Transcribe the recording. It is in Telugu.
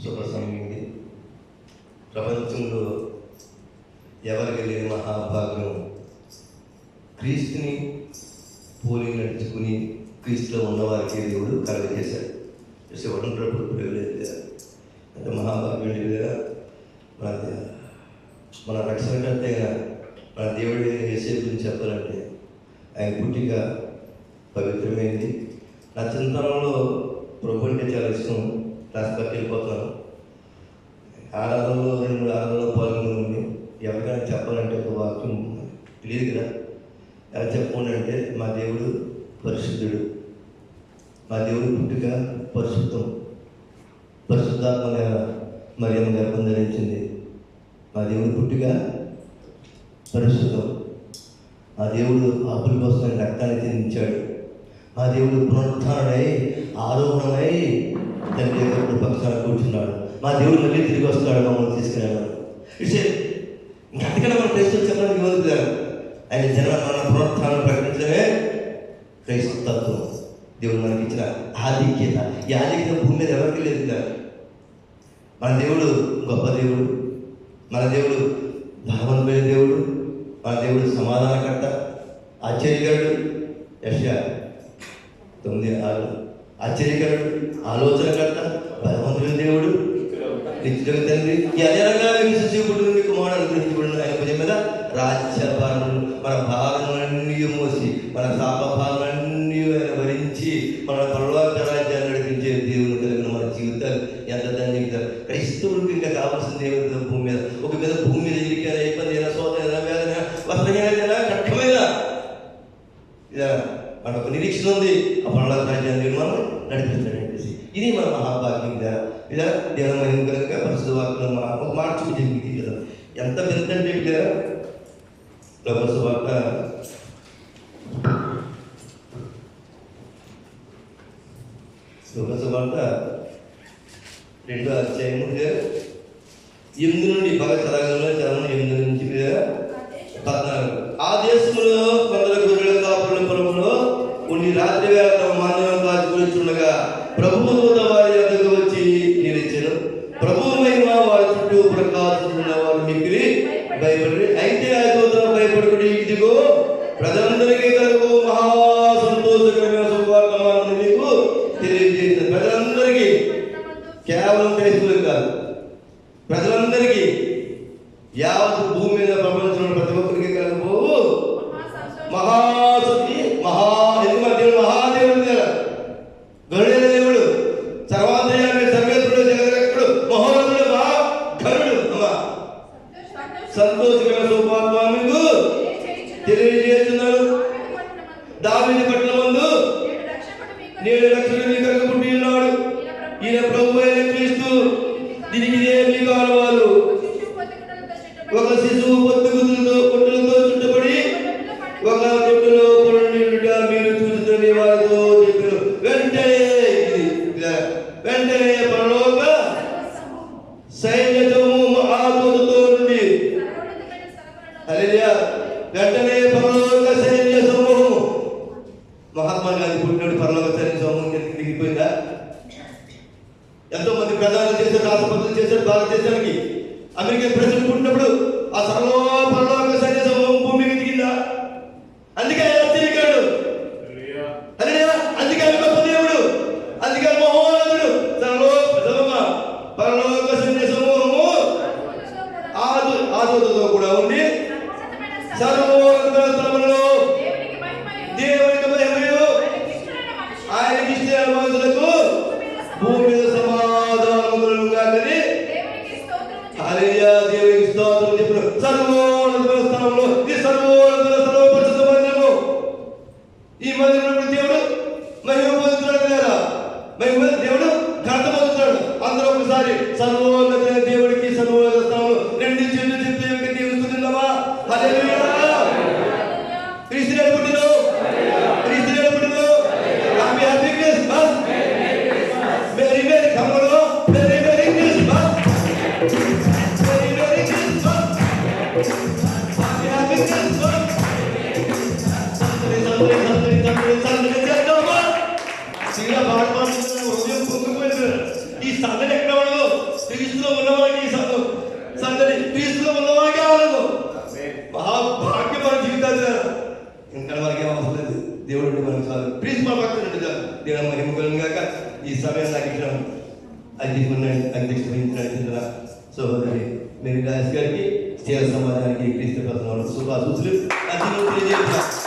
శుభ సమయం ఇది. ప్రపంచంలో ఎవరికి లేని మహాభాగ్యం క్రీస్తుని పోలి నడుచుకుని క్రీస్తులో ఉన్నవారికి దేవుడు కలుగజేశాడు. Wonderful privilege. అంటే మహాభాగ్యం లేదా మన రక్షణకర్త అయిన మన దేవుడి యేసు గురించి చెప్పాలంటే ఆయన పుట్టిక పవిత్రమైంది. నా చిన్నతనంలో ప్రభు అంటే చాలా ఇష్టం. క్లాస్ పక్కకి వెళ్ళిపోతున్నాను. ఆరాధనలో 2 ఆరాధనలో పాల్గొని ఎవరికైనా చెప్పాలంటే ఒక వాక్యం తెలియదు కదా. ఎలా చెప్పండి అంటే మా దేవుడు పరిశుద్ధుడు, మా దేవుడు పుట్టుక పరిశుద్ధం, పరిశుద్ధాత్మ మరియమ్మ గర్భం ధరించింది. మా దేవుడు పుట్టుక పరిశుద్ధం. మా దేవుడు ఆపుల కోసం రక్తాన్ని చెందించాడు. మా దేవుడు పునరుత్థానుడై ఆరోహణమై తండ్రి యొక్క పక్షాన కూర్చున్నాడు. మా దేవుడు మళ్ళీ తిరిగి వస్తాడు, మమ్మల్ని తీసుకునేవాడు. అందుకనే మన క్రైస్తవులు చెప్పడానికి ఇవ్వదు. ఆయన జన్మ మన పునరుత్థానం ప్రకటించడమే క్రైస్తత్వం. దేవుడు మనకి ఇచ్చిన ఆధిక్యత. ఈ ఆధిక్యత భూమి మీద ఎవరికి లేదు కదా. మన దేవుడు గొప్ప దేవుడు, మన దేవుడు భావనమైన దేవుడు, మన దేవుడు సమాధానకర్త, ఆశ్చర్యకరుడు. యెషయా 9:6 ఆశ్చర్యకరుడు, ఆలోచనకర్త, బలవంతుడైన దేవుడు, నిత్యుడైన తండ్రి. అదే రకంగా విశ్వసీపుడు కుమారుడు అనుగ్రహించబడిన ఆయన భుజం మీద రాజ్యభారములు, మన భారములన్నీ మోసి, మన శాపభారాలన్నీ ఆయన భరించి మన పరలోక రాజ్యాన్ని నడిపించే దేవుని కలిగిన మన జీవితాలు ఎంత ధన్యత. క్రైస్తవులకు ఇంకా కావాల్సిన దేవుడు భూమి మీద, ఒక మీద భూమి మీద ఇరికైనా ఇబ్బంది అయినా సోదరైనా వేదన వస్త్రమైనా కట్టమైన మనకు నిరీక్షణ ఉంది. ఆ పరలోక రాజ్యాన్ని మనం నడిపించాలని చెప్పేసి ఇది మన మహాభాగ్యం. ఇలా దేవమైన కనుక పరిశుద్ధ వార్తలు ఒక మాట చూపించింది కదా. ఎంత పెద్దంటే లేదా పరిశుద్ధ వార్త శుభవార్త 2వ అధ్యాయము 8 నుండి బాగా చదవగలను. 8 నుంచి 14. ఆ దేశంలో కొందరు గొర్రెల కాపుల పొలంలో కొన్ని రాత్రి వేళ తమ మందలను కాచుకొనిచుండగా ప్రభువు దూత వారి యొద్దకు వచ్చి నిలిచెను. ప్రభువు మహిమ వారి చుట్టూ ప్రకాశిస్తున్న వారు మిక్కిలి భయపడి, అయితే ఆ దూత భయపడుకుని ఇదిగో ప్రజలందరికీ కలుగు మహా సంతోషకరమైన శుభవార్తమానము మీకు తెలియజేసింది. ప్రజలందరికీ, కేవలం క్రైస్తవులకు కాదు, ప్రజలందరికీ, యావత్ భూమి మీద ప్రపంచంలో ప్రతి ఒక్కరికి కలుగు మహాశక్తి మహాదేవుడు కదా. గరుడైన దేవుడు, సర్వాంతర్యామి, సర్వేశ్వరుడు, జగద్రక్షకుడు, మహోన్నతుడు, మహాఘనుడు, సంతోషకరమైన శుభవార్త మీకు తెలియజేస్తున్నాడు. దావీదు పట్టణమందు నేడు రక్షకుడు మీ కొరకు పుట్టి ఉన్నాడు. ఈయన ప్రభువు అయిన క్రీస్తు. దీనికి ఇదే మీకు ఆనవాలు. ఒక శిశువు పొత్తుగుతులతో పొట్టులతో చుట్టబడి ఒక తొట్టులో పొండుట మీరు చూస్తున్న వారితో చెప్పారు. వెంటనే పరలోక సైన్య సమూహము ఆ దూతతో నుండి, హల్లెలూయా, వెంటనే పరలోక సైన్య సమూహము. మహాత్మా గాంధీ పుట్టినప్పుడు పరలోక సైన్య సమూహం దిగిపోయిందా? ఎంతో మంది ప్రధానులు చేశారు, రాష్ట్రపతులు చేశారు భారతదేశానికి. అమెరికన్ ప్రెసిడెంట్ పుట్టినప్పుడు ఆ పరలోక సైన్య సమూహం భూమికి దిగిందా? అందుకే ఆశ్చర్యకరుడు, అందుకే గొప్ప దేవుడు, అందుకే మహోన్నతుడు. పరలోక సైన్య సమూహము ఆదూతతో కూడా ఉండి సర్వోన్నత స్థలములలో దేవునికి మహిమయు ఆయనకి ఇష్టమైన మనుషులకు భూమి మీద సమాధానములను గాని హల్లెలూయా, దేవునికి స్తోత్రం చెప్పు. సర్వోన్నత స్థలంలో ఈ సర్వోన్నత సర్వపరిశుద్ధ మందిరము, ఈ మందిరంలో దేవుడు మహిమ పొందుతున్నాడు కదా. మహిమ దేవుడు ఘనత పొందుతున్నాడు. అందరూ ఒకసారి సర్వోన్నత దేవుడికి సర్వోన్నత స్థలంలో 2 చేతులు చెప్తే దేవుని స్తుతిద్దామా? హల్లెలూయా. క్రీస్తుని పుట్టినో, క్రీస్తుని పుట్టినో. హ్యాపీ క్రిస్మస్, వెరీ వెరీ కమలో, very very Christmas, very very Christmas, happy Christmas. సందడి చేద్దామా? సీదా బాగా హృదయం పొంగిపోయింది. ఈ సందడి ఎక్కడ ఉండదు. క్రీస్తులో ఉన్నవాడికి ఈ సంగతి క్రీస్తులో ఉన్నవాడికి ఆనందం. మహాభాగ్య మన జీవితాలు. ఇంకా మనకేం అవసరం లేదు. దేవుడు మనకు చాలు. క్రీస్తు మన పక్కన ఉంటే చాలు. దేవుడు మహిమ కాక ఈ సమయం నాకు ఇచ్చిన అధ్యక్ష వహించిన సోదరి మేరీ దాస్ గారికి, సేవ సమాజానికి క్రీస్తు శుభాశీస్సులు తెలియజేస్తాను.